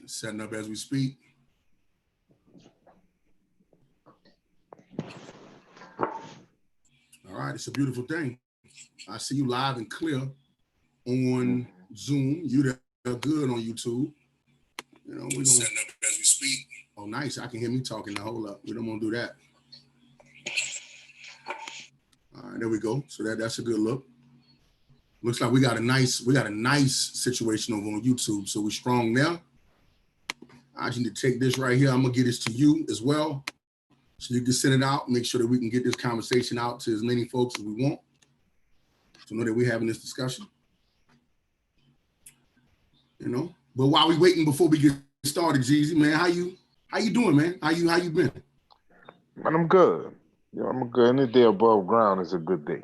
Setting up as we speak. All right, it's a beautiful thing. I see you live and clear on Zoom. You there good on YouTube. You know, we're gonna setting up as we speak. Oh, nice. I can hear me talking now. Hold up. We don't want to do that. All right, there we go. So that's a good look. Looks like we got a nice situation over on YouTube. So we're strong now. I just need to take this right here. I'm gonna get this to you as well. So you can send it out, make sure that we can get this conversation out to as many folks as we want. So know that we're having this discussion. You know, but while we waiting before we get started, Jeezy, man, how you doing, man? How you been? Man, I'm good. I'm good. Any day above ground is a good day.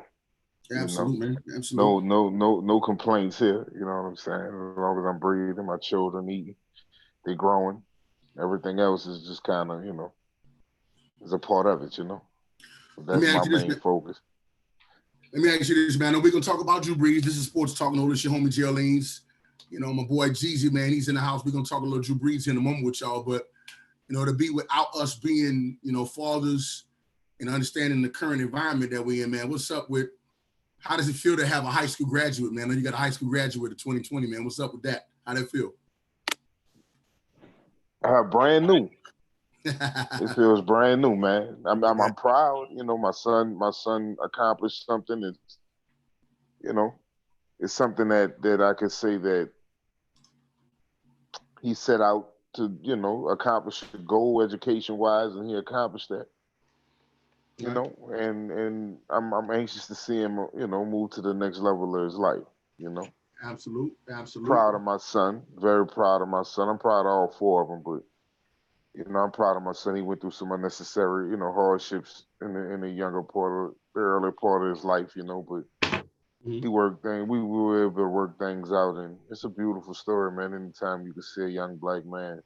Absolutely, man. Absolutely. No complaints here. You know what I'm saying? As long as I'm breathing, my children eating, they growing. Everything else is just kind of, is a part of it. That's my main focus. Let me ask you this, man. I know we're gonna talk about Drew Brees. This is Sports Talk. No, this your homie Geraldines. My boy Jeezy, man, he's in the house. We're gonna talk a little Drew Brees in a moment with y'all, but to be without us being, fathers and understanding the current environment that we're in, man. What's up with? How does it feel to have a high school graduate, man? I know you got a high school graduate of 2020, man. What's up with that? How that feel? Brand new. It feels brand new, man. I'm proud. My son accomplished something. It's something that I could say that he set out to, accomplish a goal education wise, and he accomplished that. And I'm anxious to see him, move to the next level of his life. Absolutely. Proud of my son. Very proud of my son. I'm proud of all four of them, but I'm proud of my son. He went through some unnecessary, hardships in the early part of his life, but he worked things. We were able to work things out, and it's a beautiful story, man. Anytime you can see a young black man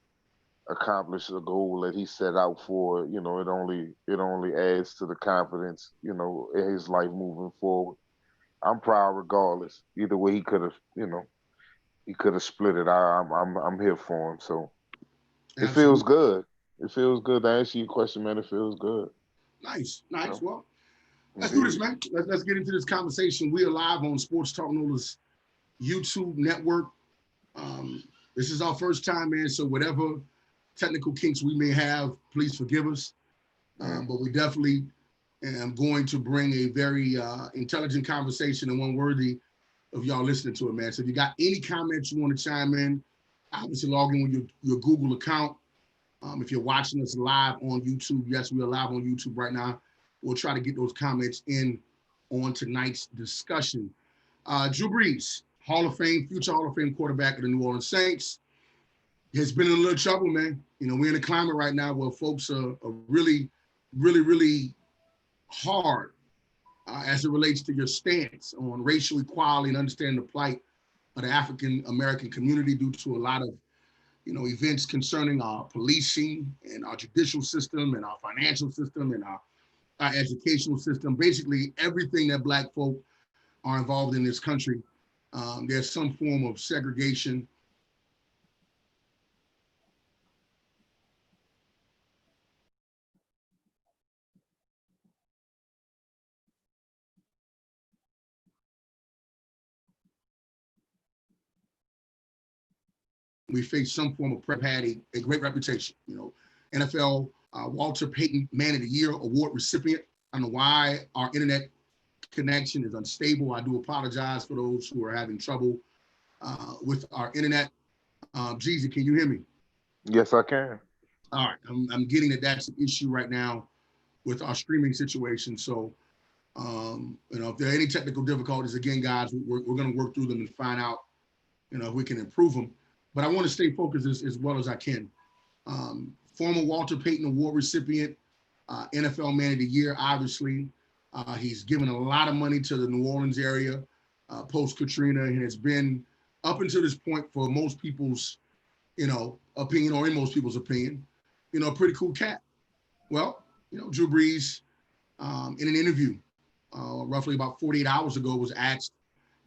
accomplish a goal that he set out for, it only adds to the confidence, in his life moving forward. I'm proud regardless. Either way, he could have split it. I'm here for him. So it feels good. It feels good. To answer your question, man, it feels good. Nice. Well, let's do this, man. Let's get into this conversation. We are live on Sports Talk Nola's YouTube network. This is our first time, man. So whatever technical kinks we may have, please forgive us. But we definitely am going to bring a very intelligent conversation and one worthy of y'all listening to it, man. So if you got any comments you want to chime in, obviously log in with your Google account. If you're watching us live on YouTube, yes, we are live on YouTube right now. We'll try to get those comments in on tonight's discussion. Drew Brees, Hall of Fame, future Hall of Fame quarterback of the New Orleans Saints, has been in a little trouble, man. We're in a climate right now where folks are really, really, really hard as it relates to your stance on racial equality and understanding the plight of the African-American community due to a lot of, events concerning our policing and our judicial system and our financial system and our educational system. Basically, everything that Black folk are involved in this country, there's some form of segregation. We face some form of had a great reputation. NFL Walter Payton Man of the Year award recipient. I don't know why our internet connection is unstable. I do apologize for those who are having trouble with our internet. Jeezy, can you hear me? Yes, I can. All right, I'm getting that's an issue right now with our streaming situation. So, if there are any technical difficulties, again, guys, we're going to work through them and find out, if we can improve them. But I want to stay focused as well as I can. Former Walter Payton Award recipient, NFL Man of the Year, obviously. He's given a lot of money to the New Orleans area post-Katrina and has been, up until this point, for most people's, opinion, or in most people's opinion, a pretty cool cat. Well, Drew Brees, in an interview roughly about 48 hours ago, was asked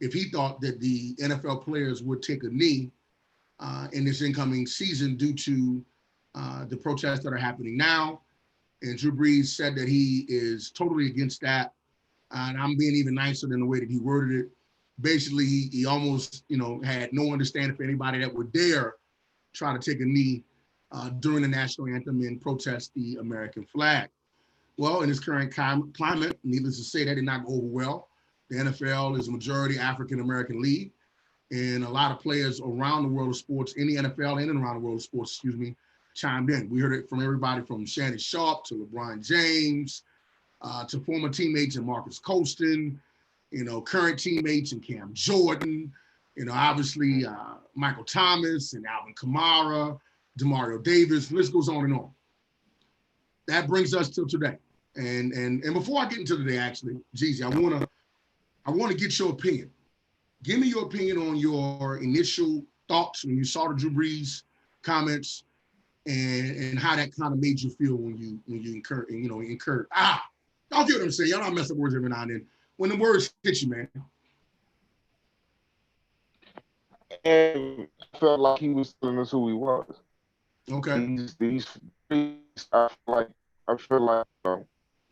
if he thought that the NFL players would take a knee in this incoming season due to the protests that are happening now. And Drew Brees said that he is totally against that. And I'm being even nicer than the way that he worded it. Basically, he almost, had no understanding for anybody that would dare try to take a knee during the national anthem and protest the American flag. Well, in this current climate, needless to say, that did not go over well. The NFL is a majority African American league, and a lot of players around the world of sports, in the NFL and around the world of sports, chimed in. We heard it from everybody from Shannon Sharp to LeBron James, to former teammates and Marcus Colston, current teammates and Cam Jordan, obviously Michael Thomas and Alvin Kamara, Demario Davis. The list goes on and on. That brings us till today. And before I get into today, actually, Jeezy, I wanna get your opinion. Give me your opinion on your initial thoughts when you saw the Drew Brees comments, and how that kind of made you feel when you incurred. Y'all get what I'm saying. Y'all know I mess up words every now and then. When the words hit you, man. And I felt like he was telling us who he was. Okay. I feel like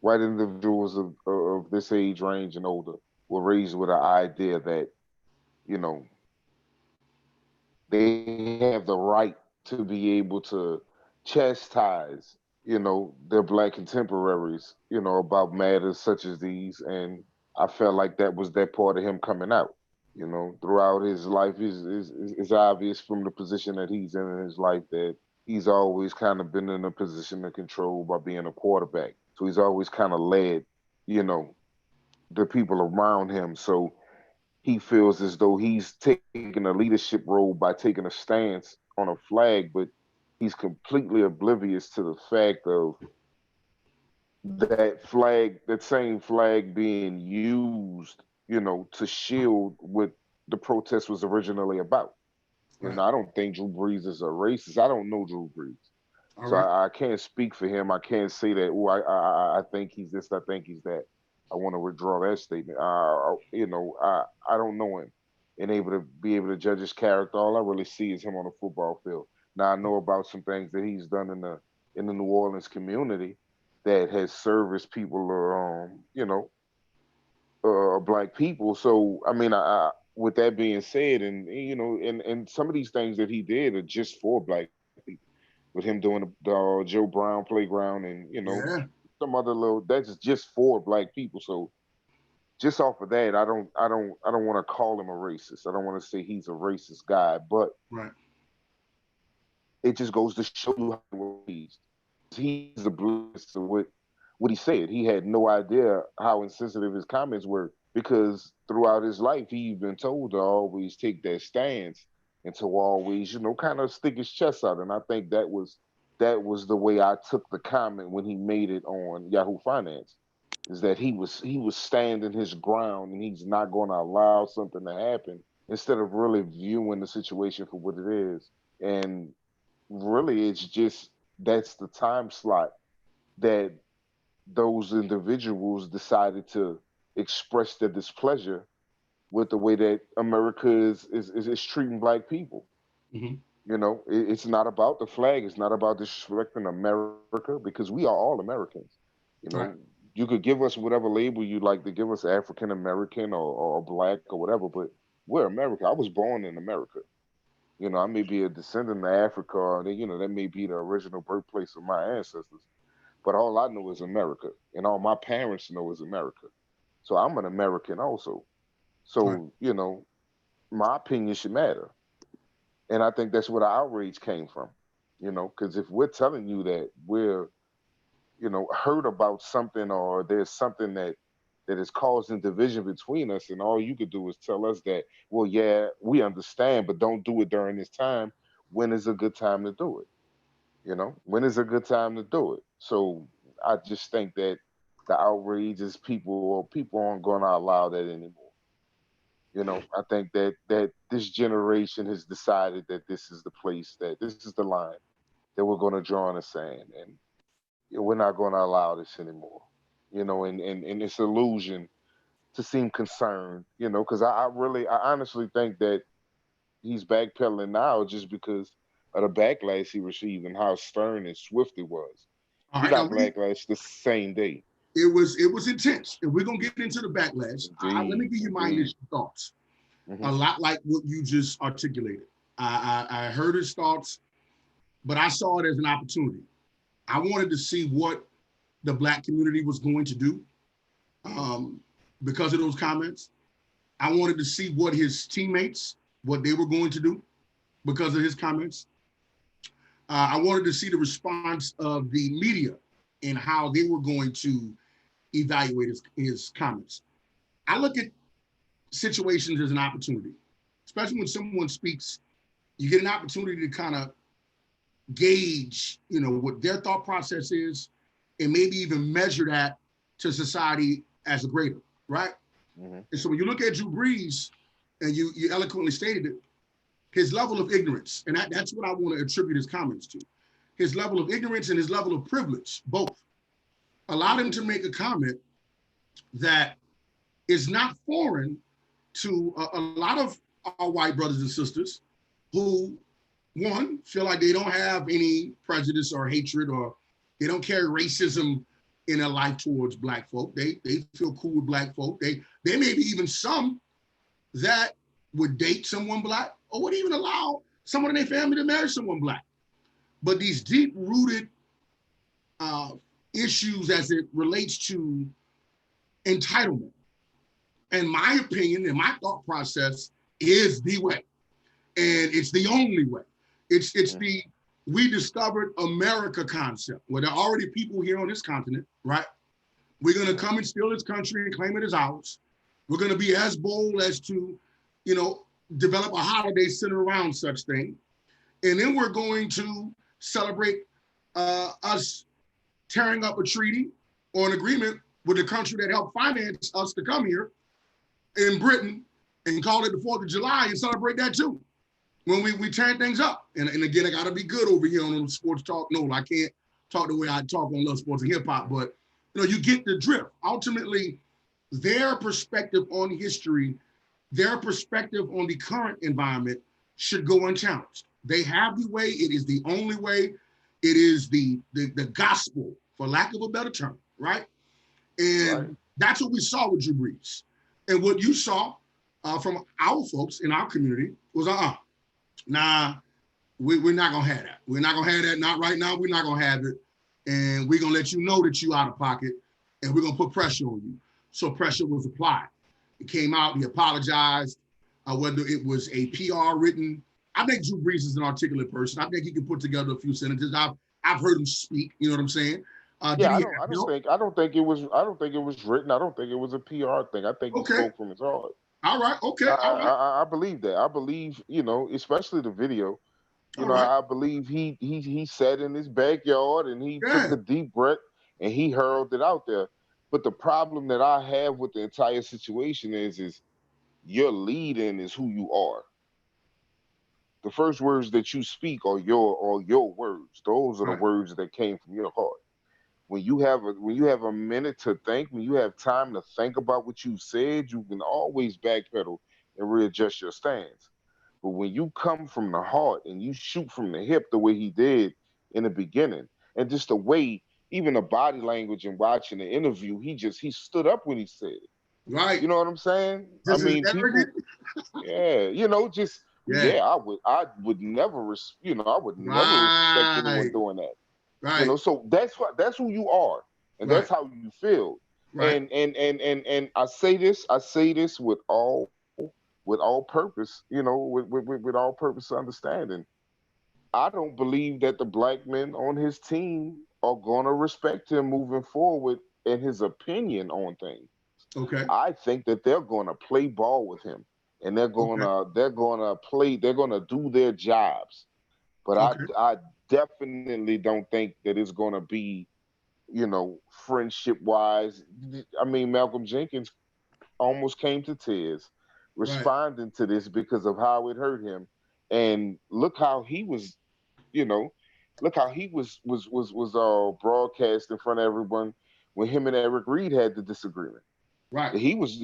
white individuals of this age range and older were raised with an idea that, you know, they have the right to be able to chastise, their black contemporaries, about matters such as these. And I felt like that was that part of him coming out. Throughout his life, is obvious from the position that he's in his life that he's always kind of been in a position of control by being a quarterback. So he's always kind of led, you know, the people around him. So he feels as though he's taking a leadership role by taking a stance on a flag, but he's completely oblivious to the fact of that same flag being used, to shield what the protest was originally about. Right. I don't think Drew Brees is a racist. I don't know Drew Brees. All So right. I can't speak for him. I can't say that, oh, I think he's this, I think he's that. I want to withdraw that statement. I don't know him and be able to judge his character. All I really see is him on the football field. Now I know about some things that he's done in the New Orleans community that has serviced people, black people. So I mean, with that being said, and some of these things that he did are just for black people. With him doing the Joe Brown playground, and Yeah. some other little, that's just for black people. So just off of that, I don't want to call him a racist. I don't want to say he's a racist guy, but Right. it just goes to show you how he was raised. He's oblivious to what he said. He had no idea how insensitive his comments were, because throughout his life he's been told to always take that stance and to always, kind of stick his chest out. And I think that was the way I took the comment when he made it on Yahoo Finance, is that he was standing his ground and he's not going to allow something to happen, instead of really viewing the situation for what it is. And really, it's just that's the time slot that those individuals decided to express their displeasure with the way that America is treating black people. Mm-hmm. It's not about the flag. It's not about disrespecting America, because we are all Americans. You know, Right. you could give us whatever label you like to give us, African American or black or whatever, but we're America. I was born in America. I may be a descendant of Africa, or that may be the original birthplace of my ancestors. But all I know is America, and all my parents know is America. So I'm an American also. Right. So, my opinion should matter. And I think that's where the outrage came from. Because if we're telling you that we're, heard about something, or there's something that is causing division between us, and all you could do is tell us that, well, yeah, we understand, but don't do it during this time. When is a good time to do it? When is a good time to do it? So I just think that the outrage is people aren't going to allow that anymore. I think that this generation has decided that this is the place, that this is the line that we're going to draw in the sand, and we're not going to allow this anymore. And it's illusion to seem concerned, because I honestly think that, he's backpedaling now just because of the backlash he received and how stern and swift it was. All He right, now got backlash the same day. it was intense, and we're gonna get into the backlash. Let me Indeed, give you my indeed. initial thoughts. Hmm. A lot like what you just articulated. I heard his thoughts, but I saw it as an opportunity. I wanted to see what the black community was going to do um, because of those comments. I wanted to see what his teammates, what they were going to do because of his comments. I wanted to see the response of the media and how they were going to evaluate his comments. I look at situations as an opportunity, especially when someone speaks. You get an opportunity to kind of gauge, what their thought process is, and maybe even measure that to society as a greater, right? Hmm. And so when you look at Drew Brees, and you eloquently stated it, his level of ignorance, and that's what I want to attribute his comments to. His level of ignorance and his level of privilege, both, allowed him to make a comment that is not foreign to a lot of our white brothers and sisters who, one, feel like they don't have any prejudice or hatred, or they don't carry racism in their life towards black folk. They feel cool with black folk. They may be even some that would date someone black or would even allow someone in their family to marry someone black. But these deep rooted uh, issues as it relates to entitlement, in my opinion, and my thought process, is the way, and it's the only way. It's the we discovered America concept, where there are already people here on this continent, right? We're gonna come and steal this country and claim it as ours. We're gonna be as bold as to, you know, develop a holiday centered around such thing, and then we're going to celebrate us tearing up a treaty or an agreement with the country that helped finance us to come here in Britain, and call it the 4th of July and celebrate that too. When we turn things up. And again, I gotta be good over here on Sports Talk. No, I can't talk the way I talk on Love Sports and Hip Hop, but you get the drift. Ultimately, their perspective on history, their perspective on the current environment should go unchallenged. They have the way, it is the only way, it is the gospel, for lack of a better term, right? Right. And that's what we saw with Drew Brees. And what you saw from our folks in our community was, nah, we're not gonna have that. We're not gonna have that. Not right now. We're not gonna have it, and we're gonna let you know that you out of pocket, and we're gonna put pressure on you. So pressure was applied. It came out. He apologized. Whether it was a PR written, I think Drew Brees is an articulate person. I think he can put together a few sentences. I've heard him speak. You know what I'm saying? Did Yeah, he I have don't. I don't help? think. I don't think it was. I don't think it was written. I don't think it was a PR thing. I think he Okay. spoke from his heart. All right. Okay. I, All right. I believe that. I believe, especially the video. All right. I believe he sat in his backyard and he took Yeah. a deep breath and he hurled it out there. But the problem that I have with the entire situation is your leading is who you are. The first words that you speak are your words. Those are the Right. words that came from your heart. When you have a minute to think, when you have time to think about what you said, you can always backpedal and readjust your stance. But when you come from the heart and you shoot from the hip the way he did in the beginning, and just the way, even the body language and watching the interview, he stood up when he said it. Right. You know what I'm saying? I This is mean, arrogant. people, yeah, just Yeah. yeah, I would never, I would never respect anyone Right. doing that. Right. So that's who you are, and that's Right. how you feel. Right. And I say this with all purpose, with all purpose understanding. I don't believe that the black men on his team are gonna respect him moving forward and his opinion on things. Okay. I think that they're gonna play ball with him, and they're Okay. gonna they're gonna play they're gonna do their jobs. But I Okay. I definitely don't think that it's gonna be, friendship wise. I mean, Malcolm Jenkins almost came to tears Right. responding to this because of how it hurt him. And look how he was, you know, look how he was broadcast in front of everyone when him and Eric Reed had the disagreement. Right. He was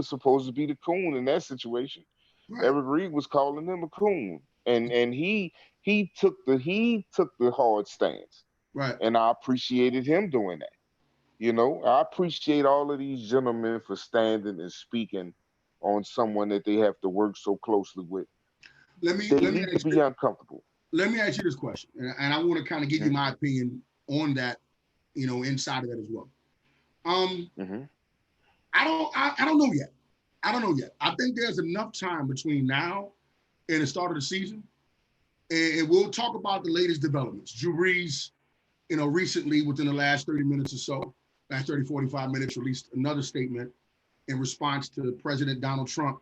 supposed to be the coon in that situation. Right. Eric Reed was calling him a coon, and he took the hard stance, Right. and I appreciated him doing that. I appreciate all of these gentlemen for standing and speaking on someone that they have to work so closely with. Let me They let me need to ask be you uncomfortable. let me ask you this question, and I want to kind of give you Mm-hmm. my opinion on that, inside of that as well. Um, Mm-hmm. I don't know yet. I don't know yet. I think there's enough time between now and the start of the season, and we'll talk about the latest developments. Drew Brees, recently within the last 30 minutes or so, last 30, 45 minutes, released another statement in response to President Donald Trump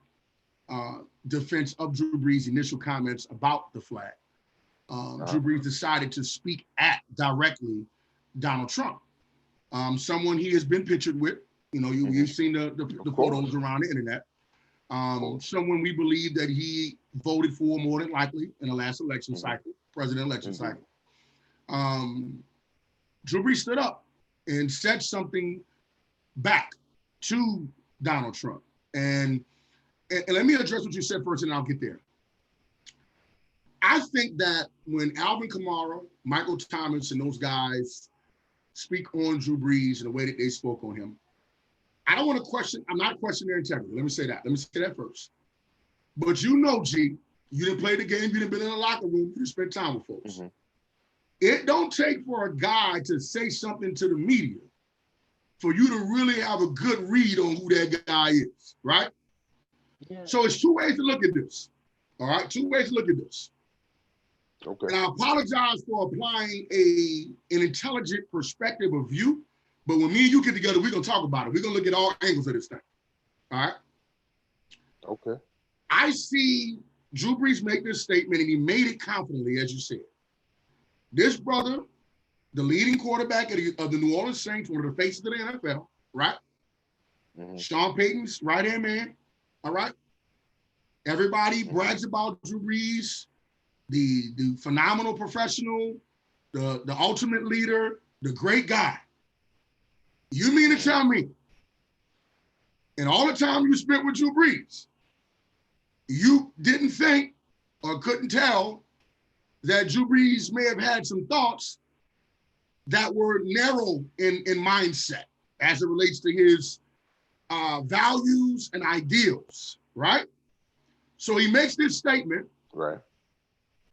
defense of Drew Brees' initial comments about the flag. Drew Brees decided to speak at directly Donald Trump, someone he has been pictured with. You've seen the photos around the internet. Someone we believe that he voted for more than likely in the last election cycle, president election cycle. Drew Brees stood up and said something back to Donald Trump. And let me address what you said first, and I'll get there. I think that when Alvin Kamara, Michael Thomas, and those guys speak on Drew Brees in the way that they spoke on him, I'm not questioning their integrity. Let me say that first. But G, you didn't play the game, you didn't been in the locker room, you didn't spend time with folks. Mm-hmm. It don't take for a guy to say something to the media for you to really have a good read on who that guy is, right? Yeah. So it's two ways to look at this. All right, two ways to look at this. Okay. And I apologize for applying an intelligent perspective of view, but when me and you get together, we're gonna talk about it. We're gonna look at all angles of this thing. All right. Okay. I see Drew Brees make this statement, and he made it confidently, as you said. This brother, the leading quarterback of the New Orleans Saints, one of the faces of the NFL, right? Mm-hmm. Sean Payton's right-hand man, all right? Everybody brags about Drew Brees, the phenomenal professional, the ultimate leader, the great guy. You mean to tell me, in all the time you spent with Drew Brees, you didn't think or couldn't tell that Drew Brees may have had some thoughts that were narrow in mindset as it relates to his values and ideals, right? So he makes this statement. Right.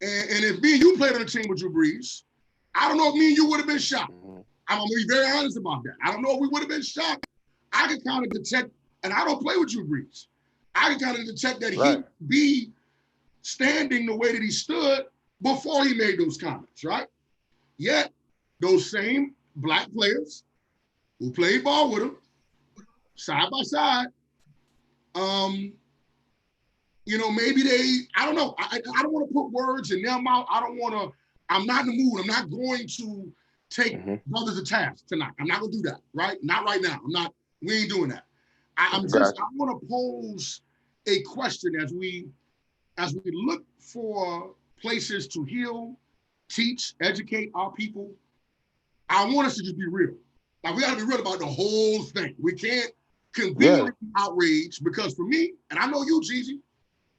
And if me and you played on a team with Drew Brees, I don't know if me and you would have been shocked. Mm-hmm. I'm going to be very honest about that. I don't know if we would have been shocked. I could kind of detect, and I don't play with Drew Brees. I could kind of detect that he'd be standing the way that he stood before he made those comments, right? Yet, those same black players who played ball with him, side by side, maybe I don't know. I don't want to put words in their mouth. I'm not in the mood. I'm not going to take brothers to task tonight. I'm not going to do that, right? Not right now. We ain't doing that. I want to pose a question as we look for places to heal, teach, educate our people. I want us to just be real. Like, we got to be real about the whole thing. We can't conveniently outrage, because for me, and I know you, Gigi,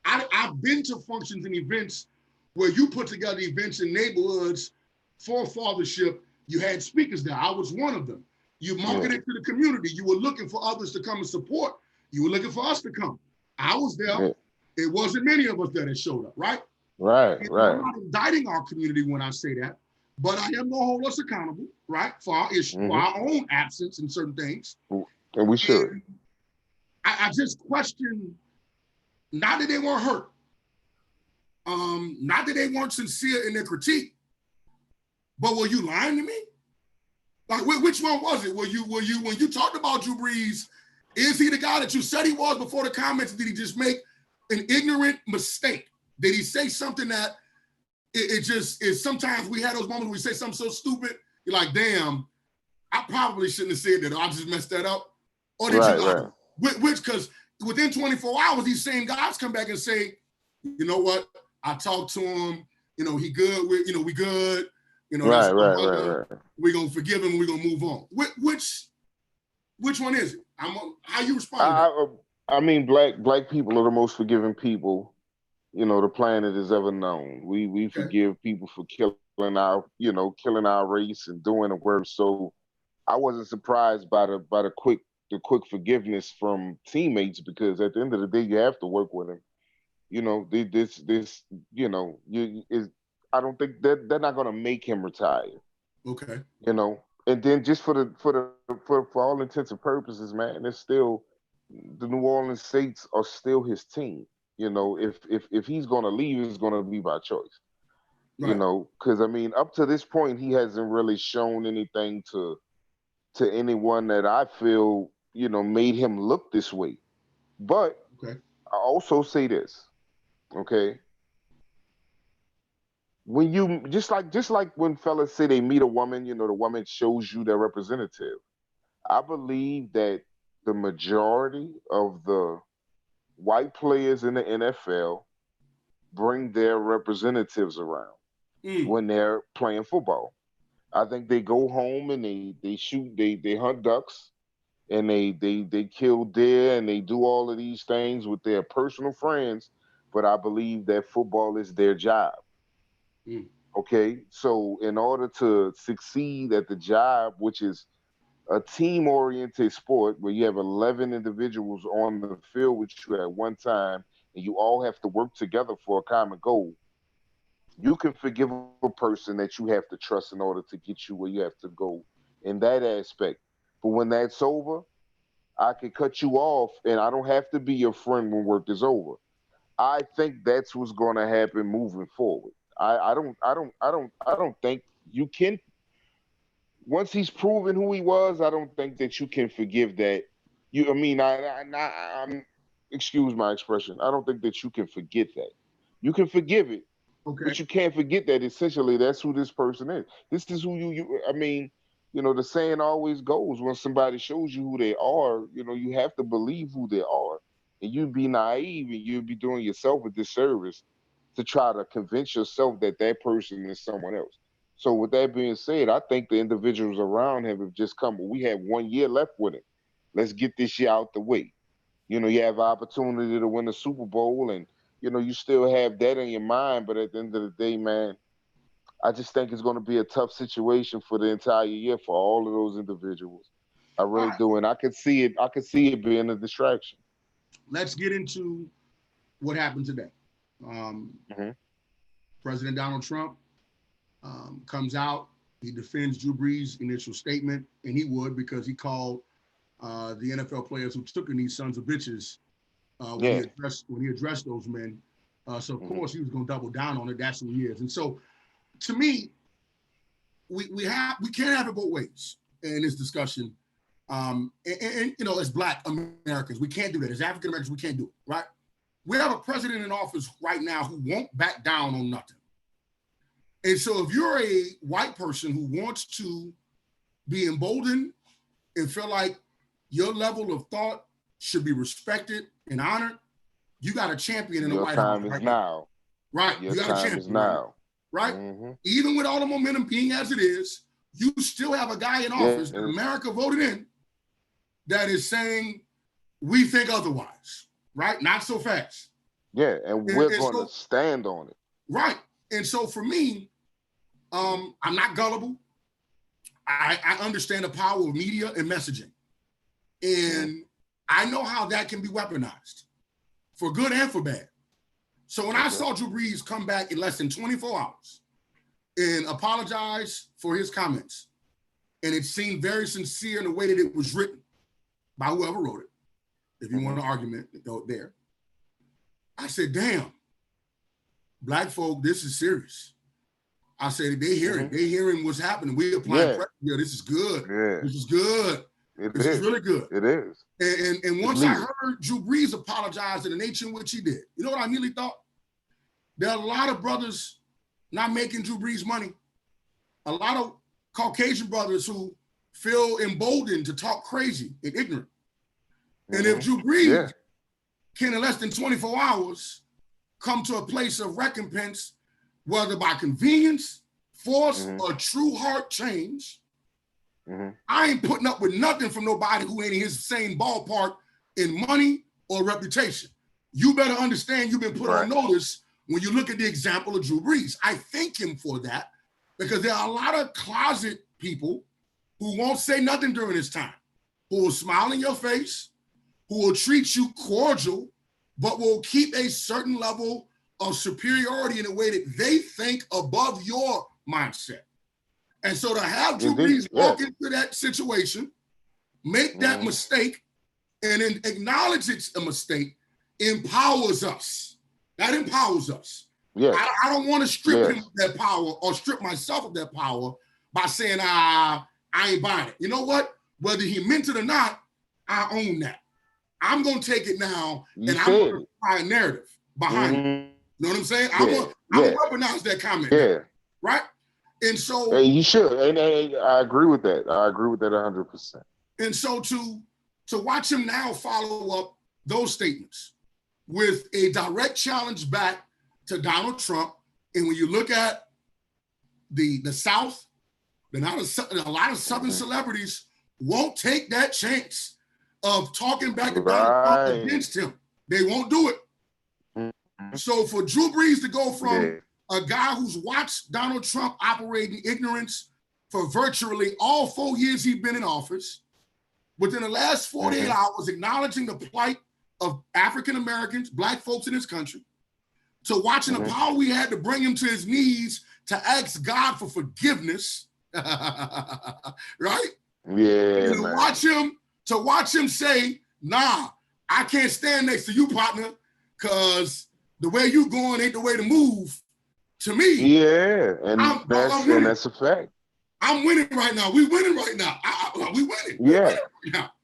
I've been to functions and events where you put together events in neighborhoods for fathership. You had speakers there. I was one of them. You marketed to the community. You were looking for others to come and support. You were looking for us to come. I was there. Yeah. It wasn't many of us that showed up, right? Right. I'm not indicting our community when I say that, but I am going to hold us accountable, right, for our issue, for our own absence in certain things. And we should. And I just question, not that they weren't hurt, not that they weren't sincere in their critique, but were you lying to me? Like, which one was it? Were you when you talked about Drew Brees, is he the guy that you said he was before the comments? Did he just make an ignorant mistake? Did he say something that it just is? Sometimes we had those moments where we say something so stupid, you're like, damn, I probably shouldn't have said that, or I just messed that up. Or did you lie? Which, because within 24 hours, these same guys come back and say, you know what? I talked to him. He good. We good. Right. We're gonna forgive him. We're gonna move on. Which one is it? How you respond? I mean, black people are the most forgiving people, the planet has ever known. We Okay. forgive people for killing our race and doing the worst. So I wasn't surprised by the quick forgiveness from teammates, because at the end of the day, you have to work with them. This you is I don't think that they're not gonna make him retire. Okay. And then just for all intents and purposes, man, it's still the New Orleans Saints are still his team. If he's gonna leave, it's gonna be by choice. Right. Because I mean, up to this point, he hasn't really shown anything to anyone that I feel made him look this way. But Okay. I also say this, okay? When you just like when fellas say they meet a woman, the woman shows you their representative. I believe that the majority of the white players in the NFL bring their representatives around Mm. when they're playing football. I think they go home and they shoot, they hunt ducks, and they kill deer, and they do all of these things with their personal friends. But I believe that football is their job. Mm. Okay, so in order to succeed at the job, which is a team oriented sport where you have 11 individuals on the field with you at one time, and you all have to work together for a common goal, you can forgive a person that you have to trust in order to get you where you have to go in that aspect. But when that's over, I can cut you off, and I don't have to be your friend when work is over. I think that's what's going to happen moving forward. I don't think you can. Once he's proven who he was, I don't think that you can forgive that. I mean, I'm, excuse my expression. I don't think that you can forget that. You can forgive it, Okay. but you can't forget that essentially that's who this person is. This is who I mean, the saying always goes, when somebody shows you who they are, you have to believe who they are. And you'd be naive, and you'd be doing yourself a disservice to try to convince yourself that that person is someone else. So with that being said, I think the individuals around him have just come. We have 1 year left with him. Let's get this year out the way. You have opportunity to win the Super Bowl, and you still have that in your mind. But at the end of the day, man, I just think it's going to be a tough situation for the entire year for all of those individuals. I All really right. do, and I could see it. I could see it being a distraction. Let's get into what happened today. Um, Hmm. President Donald Trump comes out. He defends Drew Brees' initial statement, and he would, because he called the NFL players who took in these sons of bitches when Yeah. he addressed those men. So of Hmm. course he was going to double down on it. That's who he is. And so, to me, we can't have it both ways in this discussion. As Black Americans, we can't do that. As African Americans, we can't do it. Right? We have a president in office right now who won't back down on nothing. And so, if you're a white person who wants to be emboldened and feel like your level of thought should be respected and honored, you got a champion in the Your White House time is right now. now. Right? Your You got a time is champion right now. now. Right? Hmm. Even with all the momentum being as it is, you still have a guy in office that Yes. America voted in that is saying, we think otherwise. Right? Not so fast. Yeah, and And, we're and going to so, stand on it. right. And so for me, I'm not gullible. I understand the power of media and messaging. And I know how that can be weaponized for good and for bad. So when I Okay. saw Drew Brees come back in less than 24 hours and apologize for his comments, and it seemed very sincere in the way that it was written by whoever wrote it, if you want an argument there, I said, damn, Black folk, this is serious. I said, they hearing what's happening. We applying Yeah. pressure. Yeah, this is good. Yeah. This is good. It This is is. really good. It is. And It's once I needed. heard Drew Brees apologize in the nature in which he did, you know what I immediately thought? There are a lot of brothers not making Drew Brees money. A lot of Caucasian brothers who feel emboldened to talk crazy and ignorant. And if Drew Brees can, in less than 24 hours, come to a place of recompense, whether by convenience, force, or true heart change, I ain't putting up with nothing from nobody who ain't in his same ballpark in money or reputation. You better understand you've been put on notice when you look at the example of Drew Brees. I thank him for that because there are a lot of closet people who won't say nothing during this time, who will smile in your face, who will treat you cordial, but will keep a certain level of superiority in a way that they think above your mindset. And so to have Drew Brees walk into that situation, make that mistake, and then acknowledge it's a mistake, empowers us. That empowers us. Yeah. I don't want to strip him of that power or strip myself of that power by saying, I ain't buying it. You know what? Whether he meant it or not, I own that. I'm going to take it now, and I'm going to find a narrative behind it. You know what I'm saying? I'm going to weaponize that comment now, right? And so... Hey, you should. And I agree with that. I agree with that 100%. And so to watch him now follow up those statements with a direct challenge back to Donald Trump, and when you look at the South, then a lot of Southern celebrities won't take that chance of talking back to Donald Trump against him. They won't do it. So for Drew Brees to go from a guy who's watched Donald Trump operate in ignorance for virtually all 4 years he's been in office, within the last 48 hours acknowledging the plight of African Americans, Black folks in this country, to watching the power we had to bring him to his knees to ask God for forgiveness, right? Yeah, To watch him say, nah, I can't stand next to you, partner, because the way you going ain't the way to move. To me, that's a fact. I'm winning right now. We winning right now. We winning.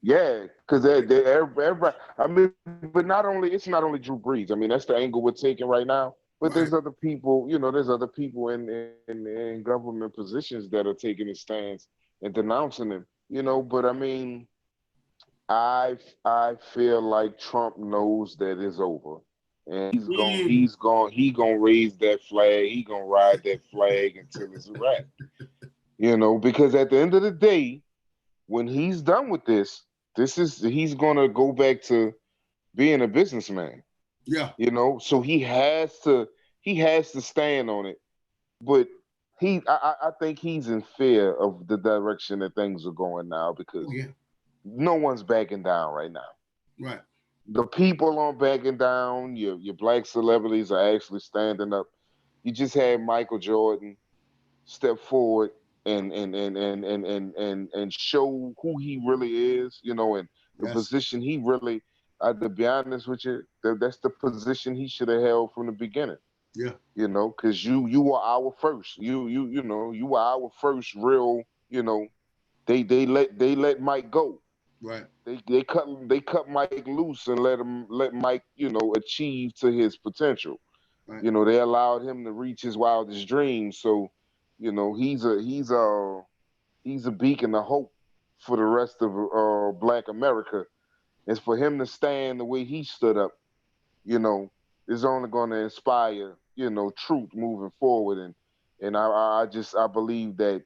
Yeah, because everybody. I mean, but it's not only Drew Brees. I mean, that's the angle we're taking right now. But there's other people. There's other people in government positions that are taking a stance and denouncing him. But I mean, I feel like Trump knows that it's over. And he's gonna raise that flag. He gonna ride that flag until it's a wrap. Because at the end of the day, when he's done with this, he's gonna go back to being a businessman. Yeah. So he has to stand on it. But I think he's in fear of the direction that things are going now because no one's backing down right now. Right. The people aren't backing down. Your Black celebrities are actually standing up. You just had Michael Jordan step forward and show who he really is, and the position he really. To be honest with you, that's the position he should have held from the beginning. Yeah. Because you were our first. You were our first real. They let Mike go. Right. They cut Mike loose and let Mike achieve to his potential. Right. They allowed him to reach his wildest dreams. So, he's a beacon of hope for the rest of Black America. It's for him to stand the way he stood up. Is only going to inspire truth moving forward. And I believe that.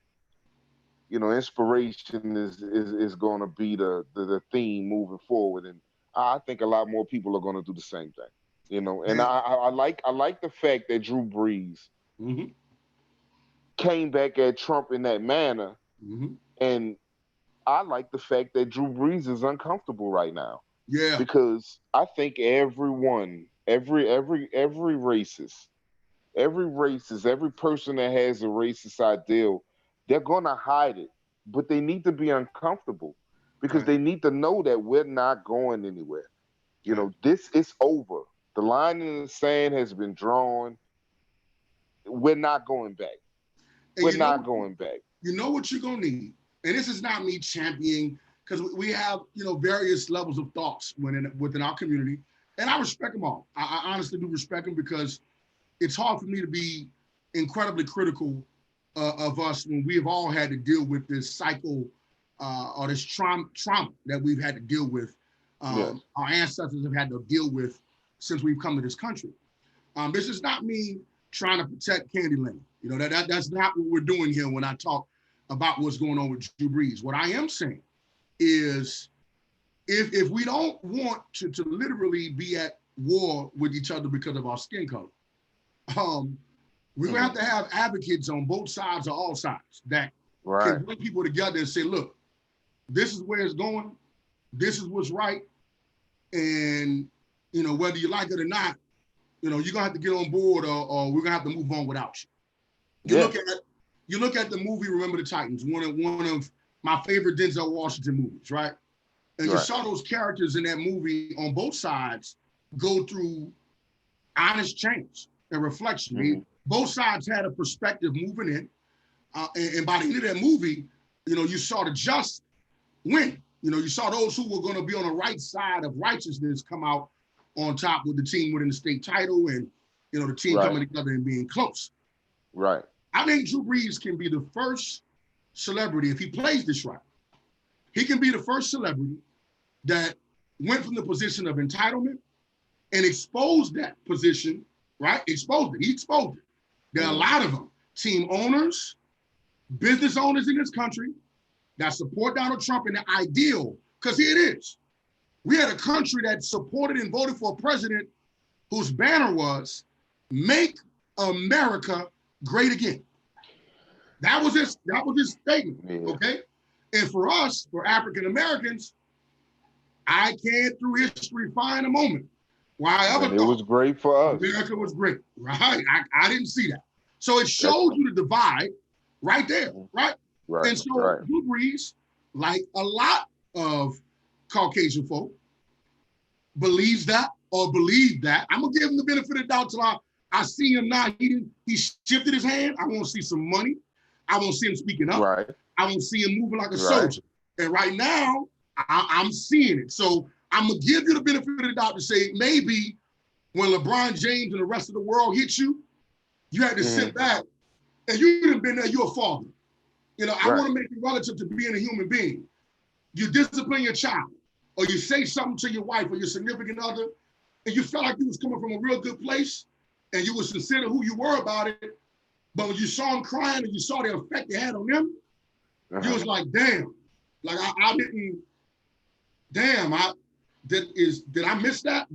Inspiration is going to be the theme moving forward, and I think a lot more people are going to do the same thing. And I like the fact that Drew Brees came back at Trump in that manner, and I like the fact that Drew Brees is uncomfortable right now. Yeah, because I think everyone, every racist, every person that has a racist ideal. They're going to hide it, but they need to be uncomfortable because they need to know that we're not going anywhere. This is over. The line in the sand has been drawn. We're not going back. We're not going back. You know what you're going to need? And this is not me championing because we have, various levels of thoughts within our community. And I respect them all. I honestly do respect them because it's hard for me to be incredibly critical of us when we have all had to deal with this cycle or this trauma that we've had to deal with. Our ancestors have had to deal with since we've come to this country. This is not me trying to protect Candyland. That's not what we're doing here when I talk about what's going on with Drew Brees. What I am saying is if we don't want to literally be at war with each other because of our skin color, we're gonna have to have advocates on both sides or all sides that can bring people together and say, look, this is where it's going, this is what's right, and whether you like it or not, you're gonna have to get on board, or we're gonna have to move on without you. You look at the movie Remember the Titans, one of my favorite Denzel Washington movies, right? And you saw those characters in that movie on both sides go through honest change and reflection. Both sides had a perspective moving in, and by the end of that movie, you saw the just win. You saw those who were going to be on the right side of righteousness come out on top, with the team winning the state title, and the team coming together and being close. Right. I think Drew Brees can be the first celebrity, if he plays this right, he can be the first celebrity that went from the position of entitlement and exposed that position, right? He exposed it. There are a lot of them, team owners, business owners in this country that support Donald Trump and the ideal, because here it is. We had a country that supported and voted for a president whose banner was "Make America Great Again." That was his statement, okay? And for us, for African Americans, I can't through history find a moment where I ever thought it was great for us. America was great, right? I didn't see that. So it shows you the divide right there, right? And so Drew Brees, like a lot of Caucasian folk, believes that or believed that. I'm gonna give him the benefit of the doubt till I see him now. He shifted his hand. I want to see some money. I want to see him speaking up. I want to see him moving like a soldier. And right now, I'm seeing it. So I'm gonna give you the benefit of the doubt to say maybe when LeBron James and the rest of the world hit you, you had to sit back and you done been there. You're a father. I want to make it relative to being a human being. You discipline your child, or you say something to your wife or your significant other, and you felt like you was coming from a real good place, and you was sincere to who you were about it. But when you saw them crying and you saw the effect it had on them, you was like, damn. Like I didn't. Damn, did I miss that?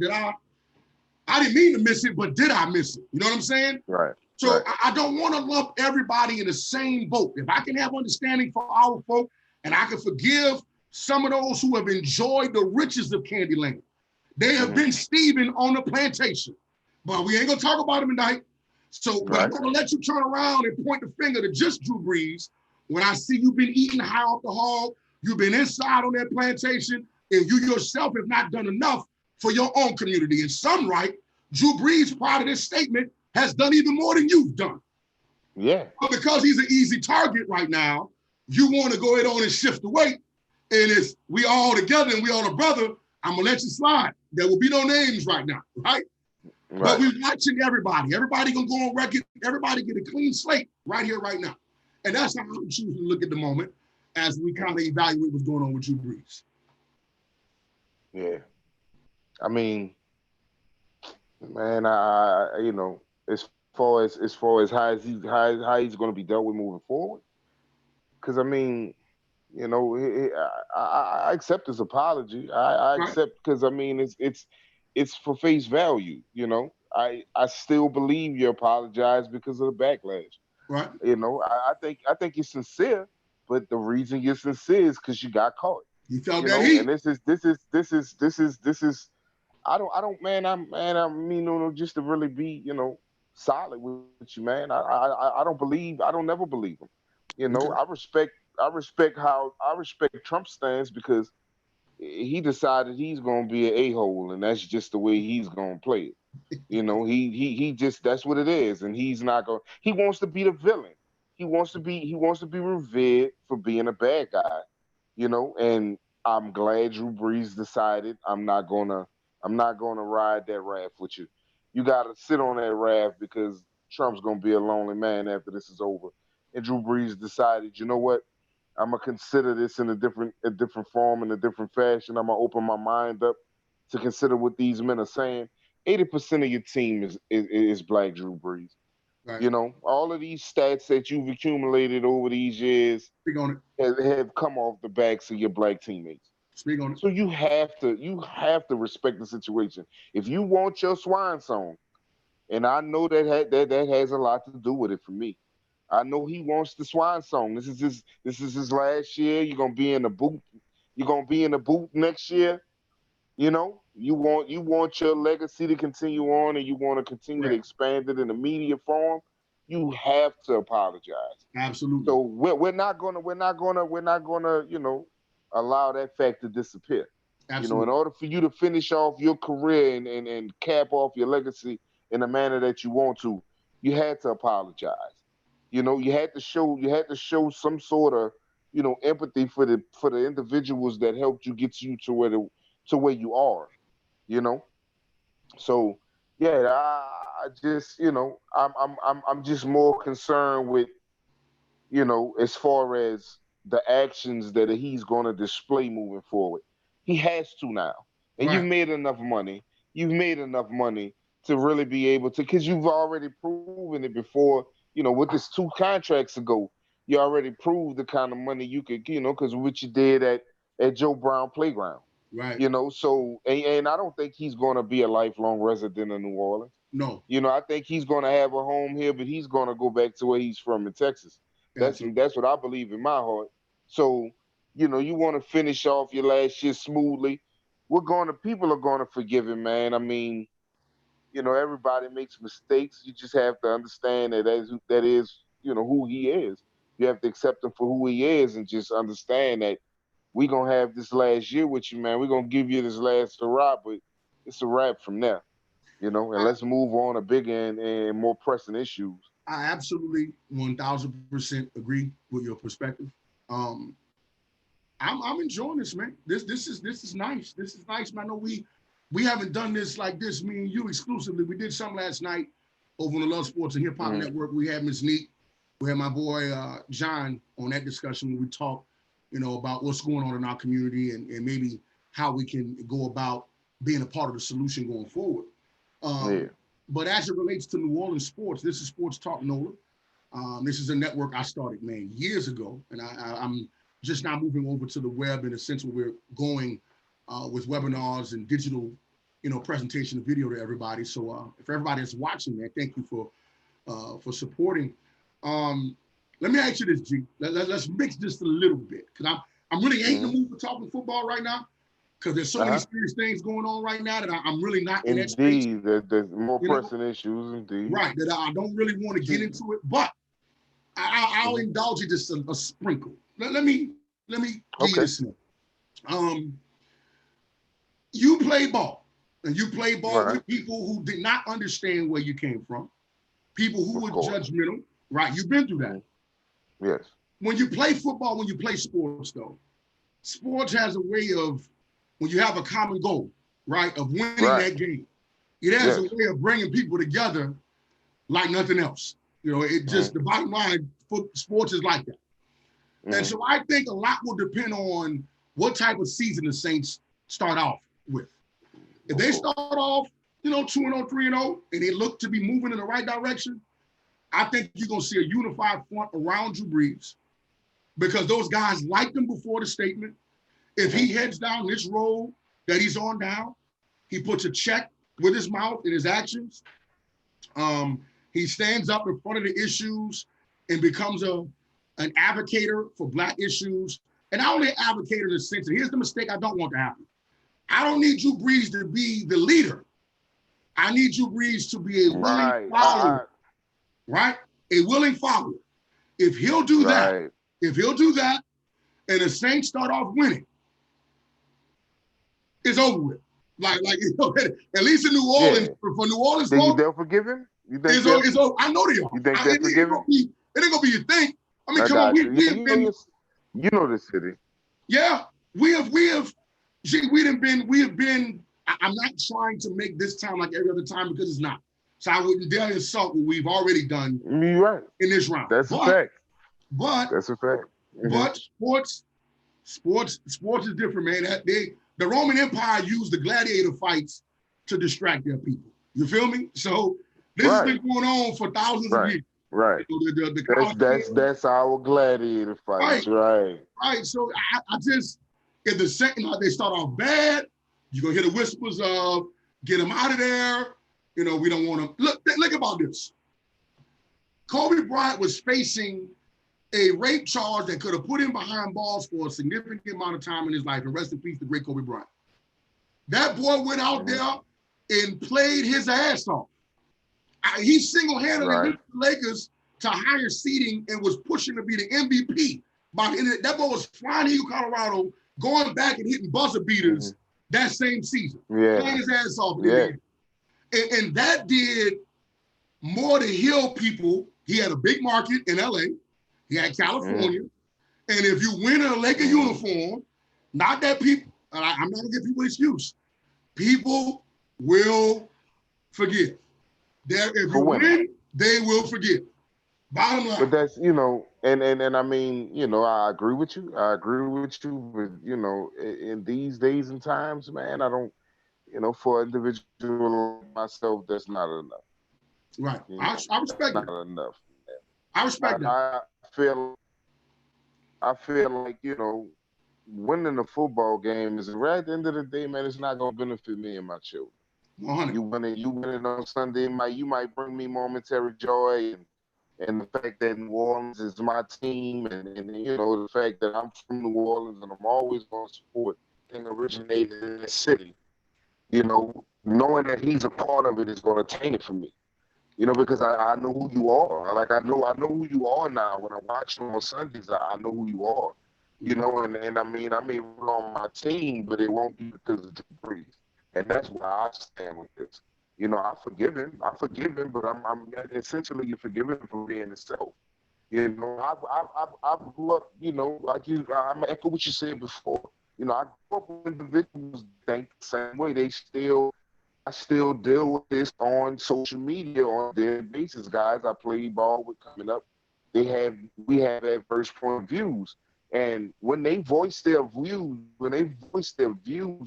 I didn't mean to miss it, but did I miss it? You know what I'm saying? Right. So I don't want to lump everybody in the same boat. If I can have understanding for our folk, and I can forgive some of those who have enjoyed the riches of Candyland. They have been Stephen on the plantation, but we ain't gonna talk about him tonight. So but I'm gonna let you turn around and point the finger to just Drew Brees when I see you've been eating high off the hog, you've been inside on that plantation, and you yourself have not done enough for your own community. And some right, Drew Brees, part of this statement, has done even more than you've done. Yeah. But because he's an easy target right now, you want to go ahead on and shift the weight. And it's we all together and we all a brother, I'm gonna let you slide. There will be no names right now, right? But we're watching everybody. Everybody gonna go on record. Everybody get a clean slate right here, right now. And that's how I'm choosing to look at the moment as we kind of evaluate what's going on with Drew Brees. Yeah. I mean, man, I as far as how he's going to be dealt with moving forward, because I mean, I accept his apology. I accept, because I mean it's for face value. I still believe you apologize because of the backlash. Right. I think you're sincere, but the reason you're sincere is because you got caught. You felt that heat. And this is. I mean, just to really be, solid with you, man. I don't never believe him. I respect Trump's stance because he decided he's gonna be an a-hole, and that's just the way he's gonna play it. He just, that's what it is, and he's not gonna. He wants to be the villain. He wants to be revered for being a bad guy. And I'm glad Drew Brees decided I'm not gonna ride that raft with you. You gotta sit on that raft because Trump's gonna be a lonely man after this is over. And Drew Brees decided, you know what? I'm gonna consider this in a different form, in a different fashion. I'm gonna open my mind up to consider what these men are saying. 80% of your team is black, Drew Brees. Right. All of these stats that you've accumulated over these years have come off the backs of your black teammates. Speak on it. So you have to respect the situation. If you want your swine song, and I know that has a lot to do with it for me. I know he wants the swine song. This is his last year. You're gonna be in the boot. You're gonna be in the boot next year. You want your legacy to continue on, and you want to continue to Right. expand it in the media form. You have to apologize. Absolutely. So we're not gonna allow that fact to disappear. In Absolutely. order for you to finish off your career and cap off your legacy in the manner that you want to, you had to apologize. You had to show some sort of empathy for the individuals that helped you get you to where you are. You know, so yeah, I just I'm just more concerned with as far as the actions that he's going to display moving forward. He has to now. And you've Right. made enough money. You've made enough money to really be able to, because you've already proven it before, with this 2 contracts ago, you already proved the kind of money you could, because what you did at Joe Brown Playground. Right. So, and I don't think he's going to be a lifelong resident of New Orleans. No. I think he's going to have a home here, but he's going to go back to where he's from in Texas. That's Absolutely. that's what I believe in my heart. So, you want to finish off your last year smoothly. People are going to forgive him, man. I mean, everybody makes mistakes. You just have to understand that is who he is. You have to accept him for who he is and just understand that we're going to have this last year with you, man. We're going to give you this last hurrah, but it's a wrap from there. And I, let's move on to bigger and more pressing issues. I absolutely 1000% agree with your perspective. Um, I'm enjoying this, man. This is nice. This is nice, man. I know we haven't done this like this, me and you exclusively. We did some last night over on the Love Sports and Hip Hop Network. We had Miss Neat. We had my boy John on that discussion where we talked, about what's going on in our community and maybe how we can go about being a part of the solution going forward. Yeah. But as it relates to New Orleans sports, this is Sports Talk NOLA. This is a network I started, man, years ago, and I'm just now moving over to the web in a sense where we're going with webinars and digital, presentation of video to everybody. So if everybody is watching, man, thank you for supporting. Let me ask you this, G. Let's mix this a little bit because I'm really ain't in the mood for talking football right now because there's so many serious things going on right now that I'm really not in that space. Indeed, there's more pressing issues, indeed. Right, that I don't really want to get into it, but I'll indulge you just a sprinkle. Let me give you this now. You play ball, and you play ball with people who did not understand where you came from, people who were judgmental, right? You've been through that. Yes. When you play football, when you play sports, though, sports has a way of, when you have a common goal, right, of winning that game, it has a way of bringing people together like nothing else. It just, the bottom line, sports is like that. And so I think a lot will depend on what type of season the Saints start off with. If they start off, 2-0, 3-0, and they look to be moving in the right direction, I think you're going to see a unified front around Drew Brees because those guys liked him before the statement. If he heads down this road that he's on now, he puts a check with his mouth and his actions. He stands up in front of the issues and becomes an advocator for Black issues. And not only an advocator in the sense, and here's the mistake I don't want to happen. I don't need Drew Brees to be the leader. I need Drew Brees to be a willing follower. Right? A willing follower. If he'll do that, and the Saints start off winning, it's over with. Like at least in New Orleans, for New Orleans, they'll forgive him? You think it's over. I know they are. You think they'll forgive him? It ain't gonna be you think. I mean, come on, we've been. You know the city. Yeah, we have been. I'm not trying to make this time like every other time because it's not. So I wouldn't dare insult what we've already done in this round. That's a fact. But that's a fact. But sports is different, man. The Roman Empire used the gladiator fights to distract their people. You feel me? So this has been going on for thousands of years. Right. That's our gladiator fights. Right. Right. So I just, If the second night they start off bad, you're gonna hear the whispers of get them out of there. You know, we don't want to look about this. Kobe Bryant was facing a rape charge that could have put him behind bars for a significant amount of time in his life. And rest in peace, the great Kobe Bryant. That boy went out there and played his ass off. He single-handedly lifted the Lakers to higher seeding and was pushing to be the MVP. That boy was flying Eagle, Colorado, going back and hitting buzzer beaters that same season. Playing his ass off. And that did more to heal people. He had a big market in LA. He had California. And if you win in a Laker uniform, not that people, I'm not going to give people an excuse. People will forgive. If you win, they will forgive. Bottom line. But that's, you know, and I mean, you know, I agree with you. But, you know, in these days and times, man, I don't, you know, for an individual like myself, that's not enough. Right. I respect that. Not enough. I respect that. I feel like, you know, winning a football game is right at the end of the day, man, it's not going to benefit me and my children. 100. You winning on Sunday, you might bring me momentary joy, and the fact that New Orleans is my team, and you know, the fact that I'm from New Orleans and I'm always going to support thing originated in this city. You know, knowing that he's a part of it is going to taint it for me. You know, because I know who you are. Like I know who you are now. When I watch you on Sundays, I know who you are. You know, and I mean, I may run on my team, but it won't be because of Drew Brees. And that's why I stand with this. You know, I forgive him, but I'm essentially you're forgiving him for being himself. You know, I grew up, you know, like you, I'm echo what you said before. You know, I grew up with individuals think the same way. I still deal with this on social media on a daily basis. Guys I play ball with coming up, we have adverse point of views. And when they voice their views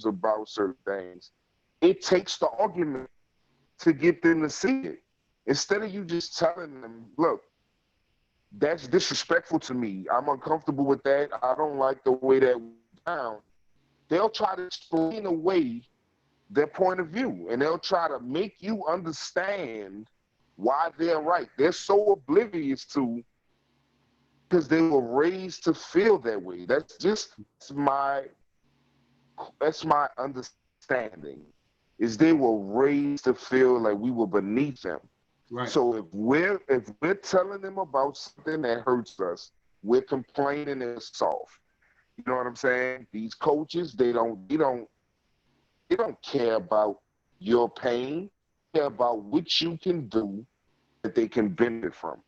about certain things, it takes the argument to get them to see it. Instead of you just telling them, look, that's disrespectful to me. I'm uncomfortable with that. I don't like the way that went down. They'll try to explain away their point of view, and they'll try to make you understand why they're right. They're so oblivious to, because they were raised to feel that way. That's my understanding, is they were raised to feel like we were beneath them. Right. So if we're telling them about something that hurts us, we're complaining and soft. You know what I'm saying? These coaches, they don't care about your pain. They care about what you can do that they can benefit from.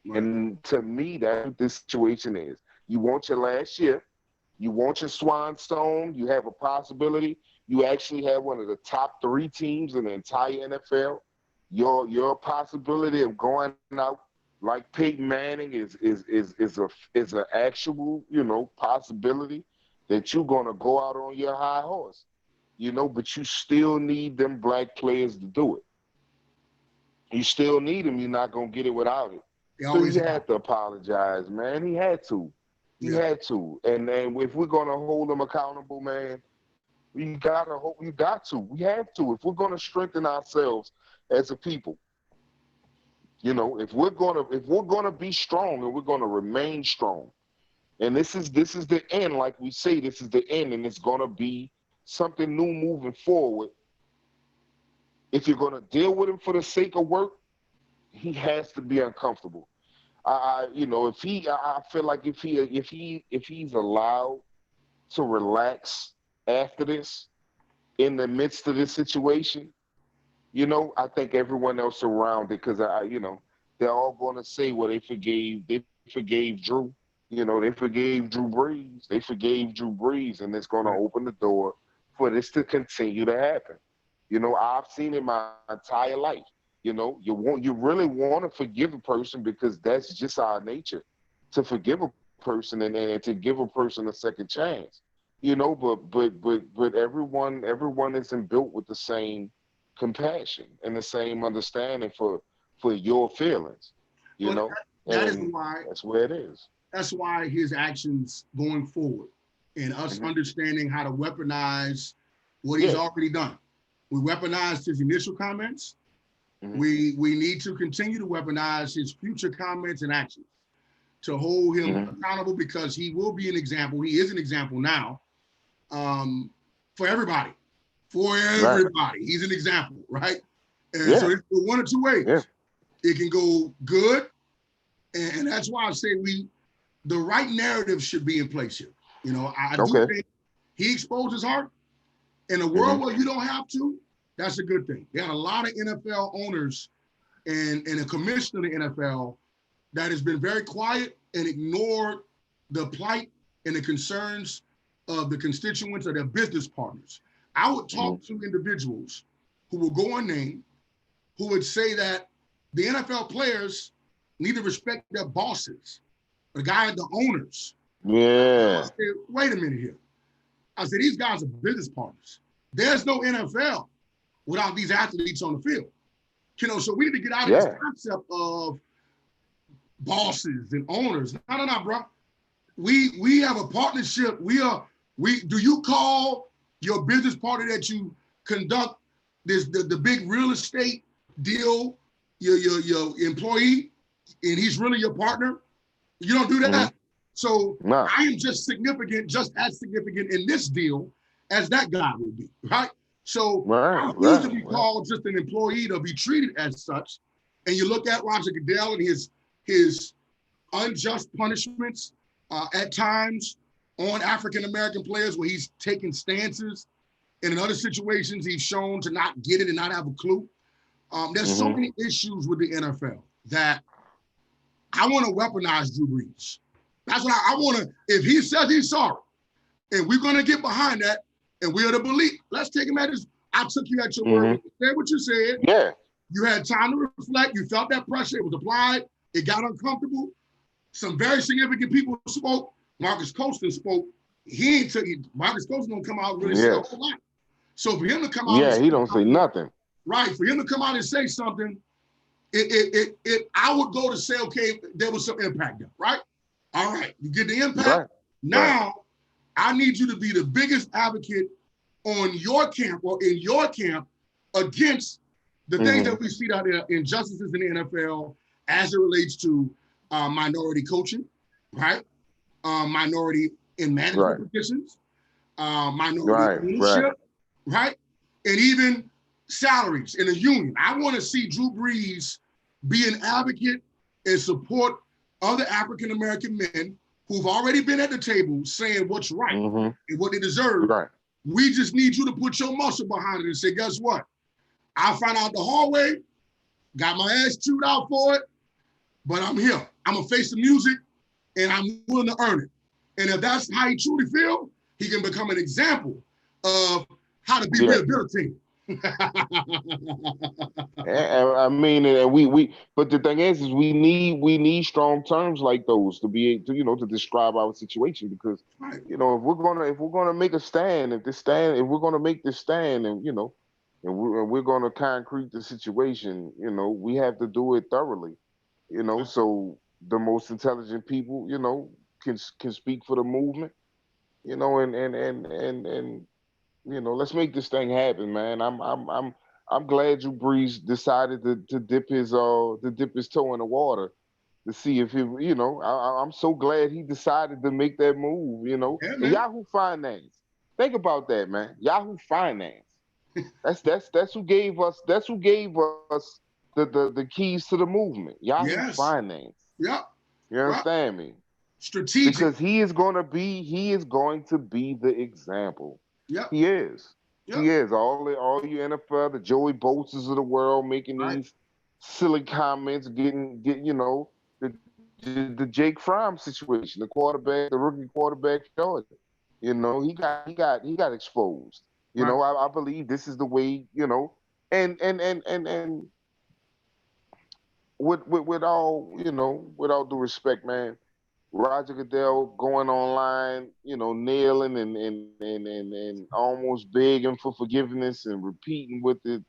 Right. And to me, that's what this situation is. You want your last year. You want your swan song. You have a possibility. You actually have one of the top 3 teams in the entire NFL. Your possibility of going out like Peyton Manning is an actual, you know, possibility that you're gonna go out on your high horse. You know, but you still need them black players to do it. You still need them. You're not going to get it without it. So he had to apologize, man. He had to. He had to. And if we're going to hold him accountable, man, we got to. We have to. If we're going to strengthen ourselves as a people, you know, if we're going to be strong and we're going to remain strong, and this is the end, like we say, this is the end, and it's going to be something new moving forward. If you're going to deal with him for the sake of work, he has to be uncomfortable. You know, I feel like if he's allowed to relax after this, in the midst of this situation, you know, I think everyone else around it, because you know, they're all going to say, well, they forgave Drew. You know, they forgave Drew Brees. And it's going to open the door for this to continue to happen. You know, I've seen it my entire life. You know, you really want to forgive a person because that's just our nature, to forgive a person and to give a person a second chance. You know, but everyone isn't built with the same compassion and the same understanding for your feelings. You know, that is why that's where it is. That's why his actions going forward and us Mm-hmm. understanding how to weaponize what he's Yeah. already done. We weaponized his initial comments. Mm-hmm. We need to continue to weaponize his future comments and actions to hold him Mm-hmm. accountable, because he will be an example. He is an example now, for everybody. For Right. everybody. He's an example, right? And so Yeah. it's one or two Yeah. ways. It can go good, and that's why I say the right narrative should be in place here. You know, I do Okay. think he exposed his heart. In a Mm-hmm. world where you don't have to, that's a good thing. There are a lot of NFL owners and a commissioner of the NFL that has been very quiet and ignored the plight and the concerns of the constituents or their business partners. I would talk to individuals who will go unnamed, who would say that the NFL players need to respect their bosses, the guy, the owners. I Yeah. said, wait a minute here. I said, these guys are business partners. There's no NFL without these athletes on the field. You know, so we need to get out of this Yeah. concept of bosses and owners. No, bro. We have a partnership. We do you call your business partner that you conduct the big real estate deal your employee, and he's really your partner? You don't do Mm-hmm. that. So Nah. I am just as significant in this deal as that guy would be, right? So Right. I refuse to Right. be Right. called just an employee to be treated as such. And you look at Roger Goodell and his unjust punishments at times on African American players, where he's taken stances, and in other situations he's shown to not get it and not have a clue. There's so Mm-hmm. many issues with the NFL that I want to weaponize Drew Brees. That's what I want to. If he says he's sorry, and we're going to get behind that, and we are to believe, let's take him at his. I took you at your word. Mm-hmm. You said what you said. Yeah. You had time to reflect. You felt that pressure. It was applied. It got uncomfortable. Some very significant people spoke. Marcus Colston spoke. He ain't took it. Marcus Colston don't come out and really say a Yes. whole lot. So for him to come out and Yeah. say He don't say something, nothing. right? For him to come out and say something, I would go to say, okay, there was some impact there, right? All right, you get the impact. Right. Right. Now, I need you to be the biggest advocate on your camp or in your camp against the things Mm-hmm. that we see out there, injustices in the NFL as it relates to minority coaching, right? Minority in Right. management positions, minority Right. Right. ownership, right? And even salaries in a union. I want to see Drew Brees be an advocate and support other African American men who've already been at the table saying what's right Mm-hmm. and what they deserve. Right. We just need you to put your muscle behind it and say, guess what? I found out the hard way, got my ass chewed out for it, but I'm here. I'm going to face the music, and I'm willing to earn it. And if that's how he truly feels, he can become an example of how to be Yeah. rehabilitated. I mean, and we. But the thing is we need strong terms like those to be to to describe our situation, because Right. if we're gonna make a stand, if we're gonna make this stand, and and we're gonna concrete the situation, we have to do it thoroughly, so the most intelligent people, can speak for the movement, and let's make this thing happen, man. I'm glad Drew Brees decided to dip his toe in the water to see if I'm so glad he decided to make that move. Yeah, And man. Yahoo Finance, think about that, man. Yahoo Finance. That's who gave us the keys to the movement. Yahoo Yes. Finance. Yep. You Right. understand me? Strategic. Because he is going to be the example. Yep. He is. Yep. He is. All you NFL, the Joey Bosa's of the world making Right. these silly comments, the Jake Fromm situation, the rookie quarterback for Georgia. He got exposed. Right. I believe this is the way, and with all due respect, man, Roger Goodell going online, kneeling and almost begging for forgiveness and repeating what the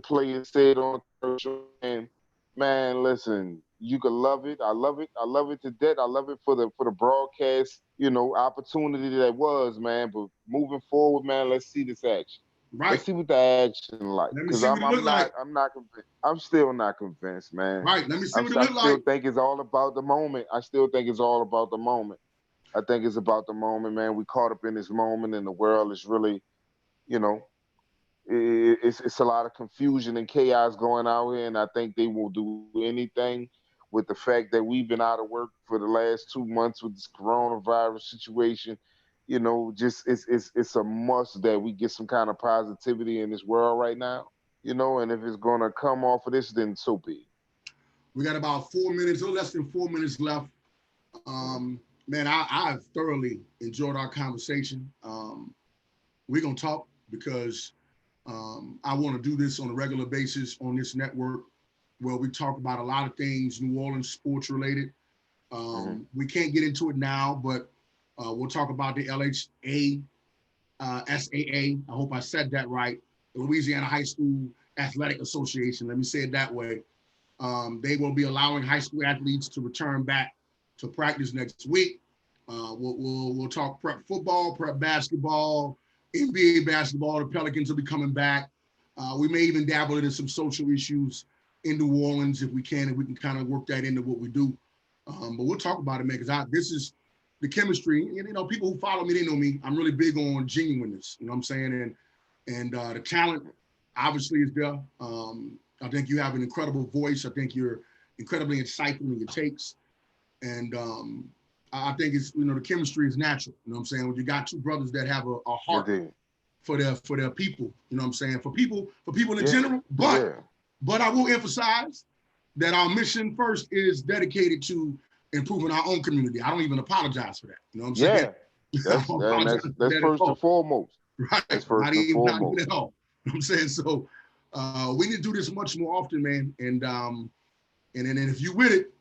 players said on the commercial. And man, listen, You can love it. I love it. I love it to death. I love it for the broadcast, opportunity that was, man. But moving forward, man, let's see this action. Right. Let's see what the action like. Let me Cause see what it look like. I'm not convinced. I'm still not convinced, man. Right. Let me see what it I look still like. think it's all about the moment. I still think it's all about the moment. I think it's about the moment, man. We caught up in this moment, and the world is really, you know, it's a lot of confusion and chaos going out here, and I think they will do anything with the fact that we've been out of work for the last 2 months with this coronavirus situation. Just it's a must that we get some kind of positivity in this world right now. And if it's gonna come off of this, then so be it. We got about 4 minutes, or less than 4 minutes left. Man, I've thoroughly enjoyed our conversation. We're gonna talk because I want to do this on a regular basis on this network where we talk about a lot of things New Orleans sports related. We can't get into it now, but we'll talk about the LHA, SAA. I hope I said that right. The Louisiana High School Athletic Association. Let me say it that way. They will be allowing high school athletes to return back to practice next week. We'll talk prep football, prep basketball, NBA basketball. The Pelicans will be coming back. We may even dabble into some social issues in New Orleans if we can kind of work that into what we do. But we'll talk about it, man, because this is the chemistry. People who follow me, they know me. I'm really big on genuineness. You know what I'm saying? And the talent obviously is there. I think you have an incredible voice. I think you're incredibly insightful in your takes. And I think it's, the chemistry is natural. You know what I'm saying? When you got two brothers that have a heart for their people, you know what I'm saying? For people in general. But I will emphasize that our mission first is dedicated to improving our own community. I don't even apologize for that. You know what I'm saying? That's first and foremost. Right. That's first and foremost. At all. You know what I'm saying? So we need to do this much more often, man. And then if you with it,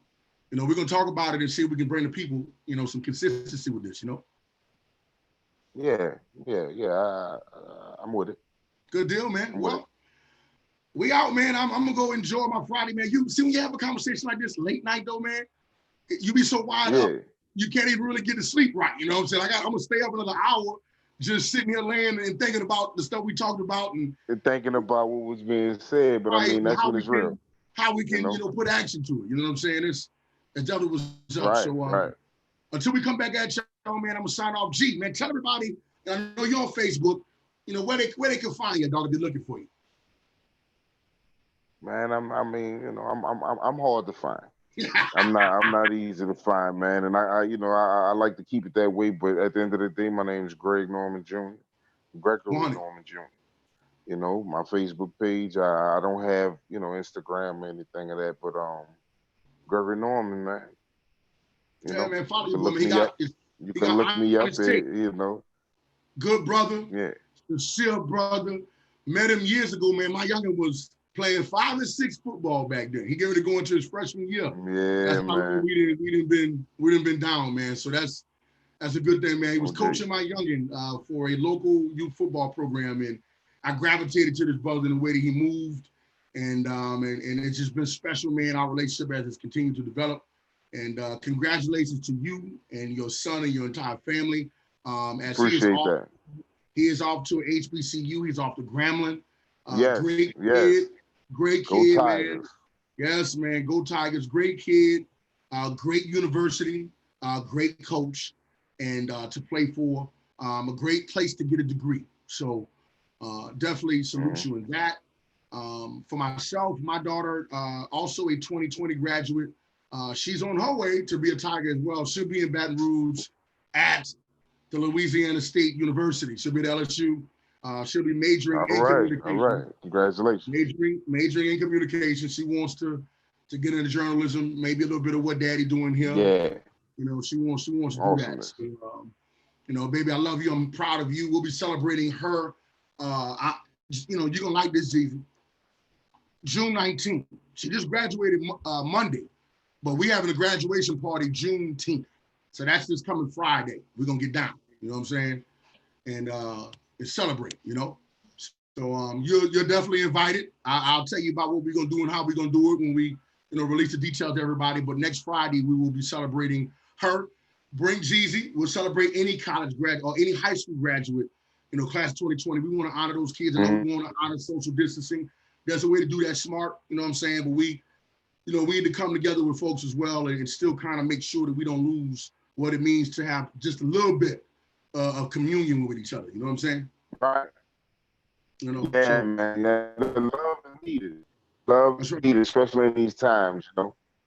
we're gonna talk about it and see if we can bring the people, some consistency with this, Yeah. I'm with it. Good deal, man. Well, we out, man. I'm gonna go enjoy my Friday, man. You see when you have a conversation like this late night though, man, you be so wide up, you can't even really get to sleep right. You know what I'm saying? I'm gonna stay up another hour just sitting here laying and thinking about the stuff we talked about and thinking about what was being said. But I mean, that's when it's real. How we can, put action to it. You know what I'm saying? It's definitely was up. So until we come back at y'all, man, I'm gonna sign off. G, man, tell everybody. And I know you're on Facebook. Where they can find you, dog, if they're looking for you. Man, I'm hard to find. I'm not easy to find, man. And I like to keep it that way. But at the end of the day, my name is Greg Norman Jr. Gregory Norman Jr. My Facebook page. I don't have Instagram or anything of that, but Gregory Norman, man. Man, follow you, look me up. You can look me up, Good brother. Yeah. Sincere brother. Met him years ago, man. My youngin was playing 5 and 6 football back then. He getting ready to go into his freshman year. Yeah, that's man. We didn't been down, man. So that's a good thing, man. He was coaching my youngin for a local youth football program, and I gravitated to this brother in the way that he moved, and it's just been special, man. Our relationship as it's continued to develop, and congratulations to you and your son and your entire family. Appreciate that. He is off to HBCU. He's off to Grambling. Great kid, man. Yes, man. Go Tigers. Great kid. Great university. Great coach, and to play for. A great place to get a degree. So definitely salute you in that. For myself, my daughter, also a 2020 graduate. She's on her way to be a Tiger as well. She'll be in Baton Rouge at the Louisiana State University. She'll be at LSU. She'll be majoring in communication. All right. Congratulations. Majoring in communication. She wants to get into journalism, maybe a little bit of what daddy doing here. Yeah. She wants to do that. So, baby, I love you. I'm proud of you. We'll be celebrating her. You're going to like this, Jeezy. June 19th. She just graduated Monday, but we having a graduation party Juneteenth. So that's this coming Friday. We're going to get down. You know what I'm saying? And celebrate, So you're definitely invited. I'll tell you about what we're going to do and how we're going to do it when we, release the details to everybody. But next Friday, we will be celebrating her. Bring Jeezy. We'll celebrate any college grad or any high school graduate, class 2020. We want to honor those kids, and we want to honor social distancing. There's a way to do that smart, you know what I'm saying? But we need to come together with folks as well and still kind of make sure that we don't lose what it means to have just a little bit of communion with each other. You know what I'm saying? Right. Yeah, man. The love is needed. Love is needed, especially in these times,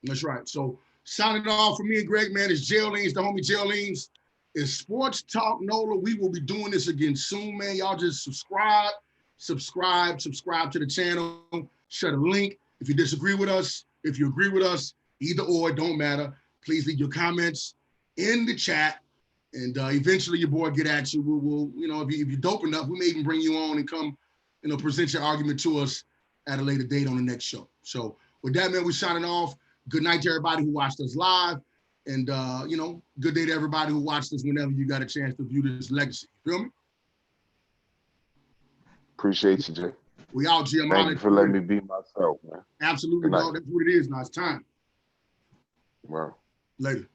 That's right. So signing off for me and Greg, man, it's Jail Leans, the homie Jail Leans. It's Sports Talk NOLA. We will be doing this again soon, man. Y'all just subscribe to the channel, share the link. If you disagree with us, if you agree with us, either or, it don't matter. Please leave your comments in the chat, and eventually your boy get at you. We'll if you're dope enough, we may even bring you on and come, present your argument to us at a later date on the next show. So with that, man, we're signing off. Good night to everybody who watched us live, and good day to everybody who watched us whenever you got a chance to view this legacy. You feel me? Appreciate you, Jay. We out, Jim. Thank you for letting me be myself, man. Absolutely, dog. That's what it is now. It's time. Well. Later.